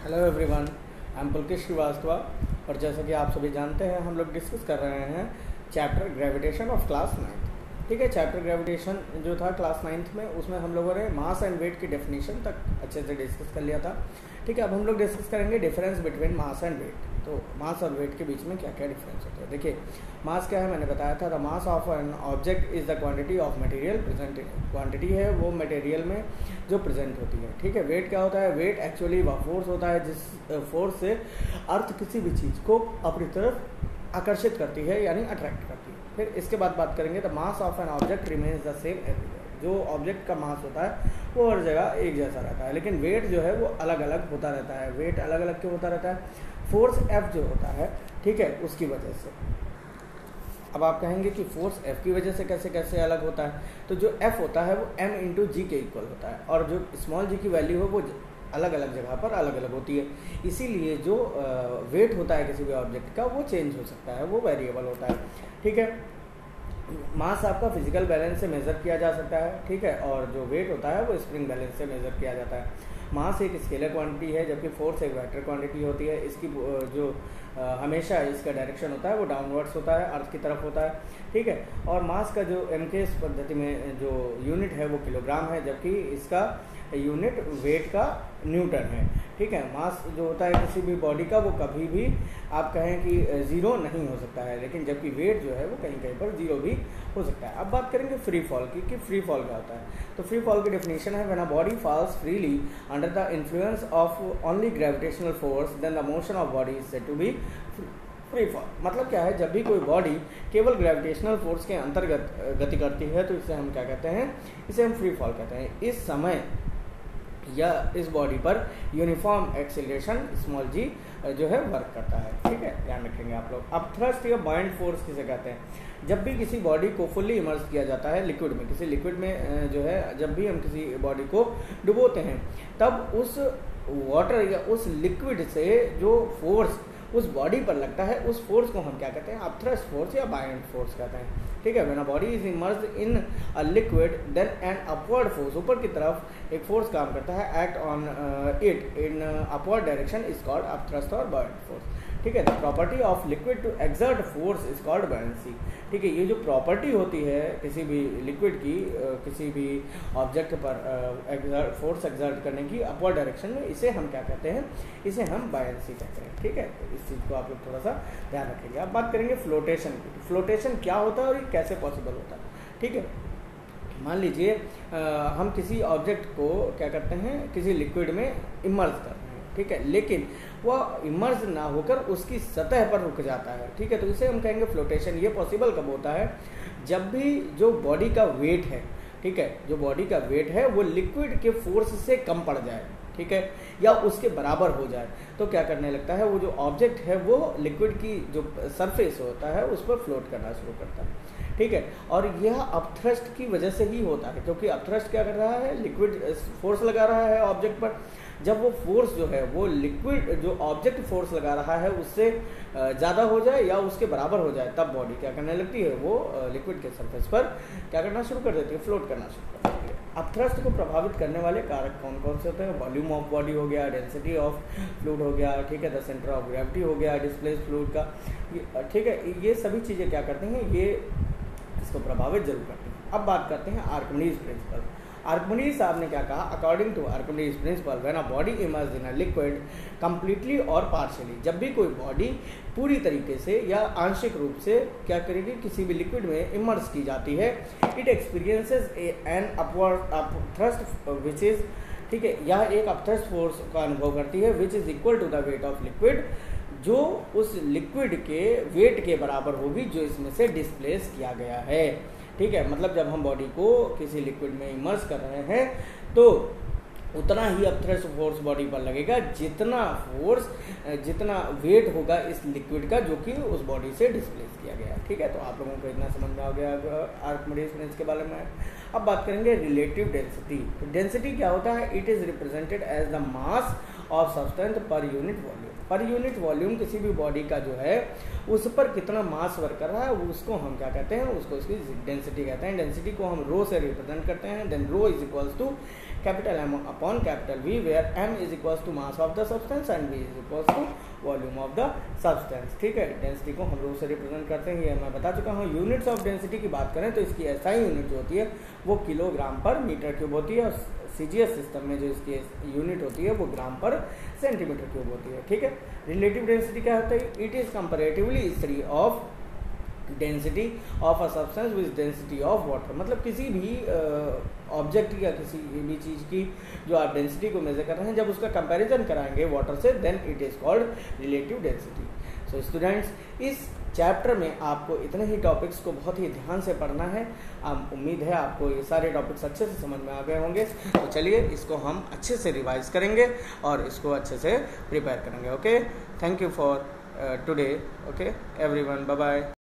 Hello everyone, I am Pulkesh Srivastava. और जैसा कि आप सभी जानते हैं, हम लोग डिस्कस कर रहे हैं चैप्टर ग्रेविटेशन ऑफ क्लास 9। ठीक है, चैप्टर ग्रेविटेशन जो था क्लास 9 में, उसमें हम लोगों ने मास एंड वेट की डेफिनेशन तक अच्छे से डिस्कस कर लिया था। ठीक है, अब हम लोग डिस्कस करेंगे difference between mass and weight. तो मास और वेट के बीच में क्या क्या डिफरेंस होता है। देखिए, मास क्या है, मैंने बताया था, the mass of an object is the quantity of material present in. Quantity है वो मटेरियल में जो प्रेजेंट होती है। ठीक है, वेट क्या होता है, वेट एक्चुअली वह फोर्स होता है जिस फोर्स से अर्थ किसी भी चीज़ को अपनी तरफ आकर्षित करती है, यानी अट्रैक्ट करती है। फिर इसके बाद बात करेंगे the mass of an object remains the same everywhere. जो ऑब्जेक्ट का मास होता है वो हर जगह एक जैसा रहता है, लेकिन वेट जो है वो अलग अलग होता रहता है। वेट अलग अलग क्यों होता रहता है, फोर्स F जो होता है, ठीक है, उसकी वजह से। अब आप कहेंगे कि फोर्स F की वजह से कैसे कैसे अलग होता है। तो जो F होता है वो m इंटू जी के इक्वल होता है, और जो स्मॉल जी की वैल्यू है वो अलग अलग जगह पर अलग अलग होती है। इसीलिए जो वेट होता है किसी भी ऑब्जेक्ट का वो चेंज हो सकता है, वो वेरिएबल होता है। ठीक है, मास आपका फिजिकल बैलेंस से मेज़र किया जा सकता है। ठीक है, और जो वेट होता है वो स्प्रिंग बैलेंस से मेज़र किया जाता है। मास एक स्केलर क्वांटिटी है, जबकि फोर्स एक वेक्टर क्वांटिटी होती है। इसकी जो हमेशा इसका डायरेक्शन होता है वो डाउनवर्ड्स होता है, अर्थ की तरफ होता है। ठीक है, और मास का जो एमकेएस पद्धति में जो यूनिट है वो किलोग्राम है, जबकि इसका यूनिट वेट का न्यूटन है। ठीक है, मास जो होता है किसी भी बॉडी का वो कभी भी आप कहें कि ज़ीरो नहीं हो सकता है, लेकिन जबकि वेट जो है वो कहीं कहीं पर ज़ीरो भी हो सकता है। अब बात करेंगे फ्री फॉल की, कि फ्री फॉल क्या होता है। तो फ्री फॉल की डेफिनेशन है, when a body falls freely under the influence of only gravitational force then the motion of body is said to be free fall. मतलब क्या है, जब भी कोई बॉडी केवल ग्रेविटेशनल फोर्स के अंतर्गत गति करती है तो इसे हम क्या कहते हैं, इसे हम फ्री फॉल कहते हैं। इस समय या इस बॉडी पर यूनिफॉर्म एक्सीलरेशन स्मॉल जी जो है वर्क करता है। ठीक है, ध्यान रखेंगे आप लोग। अब थ्रस्ट या बाइंड फोर्स किसे कहते हैं, जब भी किसी बॉडी को फुल्ली इमर्स किया जाता है लिक्विड में, किसी लिक्विड में जो है जब भी हम किसी बॉडी को डुबोते हैं, तब उस वाटर या उस लिक्विड से जो फोर्स उस बॉडी पर लगता है, उस फोर्स को हम क्या कहते हैं, अपथ्रस्ट फोर्स या बाइंड फोर्स कहते हैं। ठीक है, when a body is immersed in a liquid then an upward force, ऊपर की तरफ एक फोर्स काम करता है, act on it in upward direction is called upthrust और बाइंड फोर्स। ठीक है, the property of liquid to exert force is called buoyancy. ठीक है, ये जो प्रॉपर्टी होती है किसी भी लिक्विड की किसी भी ऑब्जेक्ट पर फोर्स एक्सर्ट करने की अपवर्ड डायरेक्शन में, इसे हम क्या कहते हैं, इसे हम बायंसी कहते हैं। ठीक है, तो इस चीज़ को आप लोग थोड़ा सा ध्यान रखेंगे। अब बात करेंगे फ्लोटेशन की। फ्लोटेशन क्या होता है और ये कैसे पॉसिबल होता है। ठीक है, मान लीजिए हम किसी ऑब्जेक्ट को क्या करते हैं, किसी लिक्विड में इमर्स करते हैं। ठीक है, लेकिन वह इमर्स ना होकर उसकी सतह पर रुक जाता है। ठीक है, तो इसे हम कहेंगे फ्लोटेशन। ये पॉसिबल कब होता है, जब भी जो बॉडी का वेट है, ठीक है, जो बॉडी का वेट है वो लिक्विड के फोर्स से कम पड़ जाए, ठीक है, या उसके बराबर हो जाए, तो क्या करने लगता है, वो जो ऑब्जेक्ट है वो लिक्विड की जो सरफेस होता है उस पर फ्लोट करना शुरू करता है। ठीक है, और यह अपथ्रस्ट की वजह से ही होता है, क्योंकि अपथ्रस्ट क्या कर रहा है, लिक्विड फोर्स लगा रहा है ऑब्जेक्ट पर। जब वो फोर्स जो है वो लिक्विड जो ऑब्जेक्ट फोर्स लगा रहा है उससे ज़्यादा हो जाए या उसके बराबर हो जाए, तब बॉडी क्या करने लगती है, वो लिक्विड के सरफेस पर क्या करना शुरू कर देती है, फ्लोट करना शुरू कर देती है। अपथ्रस्ट को प्रभावित करने वाले कारक कौन कौन से होते हैं, वॉल्यूम ऑफ बॉडी हो गया, डेंसिटी ऑफ फ्लूइड हो गया, ठीक है, द सेंटर ऑफ ग्रेविटी हो गया, डिस्प्लेस फ्लूइड का, ठीक है, ये सभी चीज़ें क्या करती हैं, ये इसको प्रभावित जरूर करती हैं। अब बात करते हैं आर्किमिडीज प्रिंसिपल। आर्किमिडीज साहब ने क्या कहा, according to Archimedes principle, when a body immerse in a liquid completely और पार्शियली, जब भी कोई बॉडी पूरी तरीके से या आंशिक रूप से क्या करेगी, किसी भी लिक्विड में इमर्स की जाती है, it experiences an upward upthrust which is, ठीक है, यह एक अपथ्रस्ट फोर्स का अनुभव करती है, which is equal to the weight of liquid, जो उस लिक्विड के वेट के बराबर होगी जो इसमें से डिस्प्लेस किया गया है। ठीक है, मतलब जब हम बॉडी को किसी लिक्विड में इमर्स कर रहे हैं तो उतना ही अपथ्रस्ट फोर्स बॉडी पर लगेगा जितना फोर्स, जितना वेट होगा इस लिक्विड का जो कि उस बॉडी से डिस्प्लेस किया गया। ठीक है, तो आप लोगों को इतना समझ में आ गया आर्किमिडीज प्रिंसिपल के बारे में। अब बात करेंगे रिलेटिव डेंसिटी। डेंसिटी क्या होता है, it is represented as the mass of substance per unit volume. Per unit volume किसी भी बॉडी का जो है उस पर कितना मास वर्क कर रहा है उसको हम क्या कहते हैं, उसको इसकी डेंसिटी कहते हैं। डेंसिटी को हम रो से रिप्रेजेंट करते हैं। Then rho is equals to capital M upon capital V, where M is equals to mass of the substance and V is equals to volume of the substance. ठीक है, density को हम रो से रिप्रेजेंट करते हैं, ये मैं बता चुका हूँ। यूनिट्स ऑफ डेंसिटी की बात करें तो इसकी एसआई यूनिट जो होती है वो किलोग्राम पर मीटर क्यूब होती है, और CGS सिस्टम में जो इसकी यूनिट होती है वो ग्राम पर सेंटीमीटर क्यूब होती है। ठीक है, रिलेटिव डेंसिटी क्या होता है, it is comparatively study of density of a substance with density of water. मतलब किसी भी ऑब्जेक्ट या किसी भी चीज़ की जो आप डेंसिटी को मेजर कर रहे हैं, जब उसका कंपैरिजन कराएंगे वाटर से, then it is called relative density. So students, इस चैप्टर में आपको इतने ही टॉपिक्स को बहुत ही ध्यान से पढ़ना है। उम्मीद है आपको ये सारे टॉपिक्स अच्छे से समझ में आ गए होंगे। तो चलिए इसको हम अच्छे से रिवाइज करेंगे और इसको अच्छे से प्रिपेयर करेंगे। Okay, thank you for today. Okay everyone, bye bye.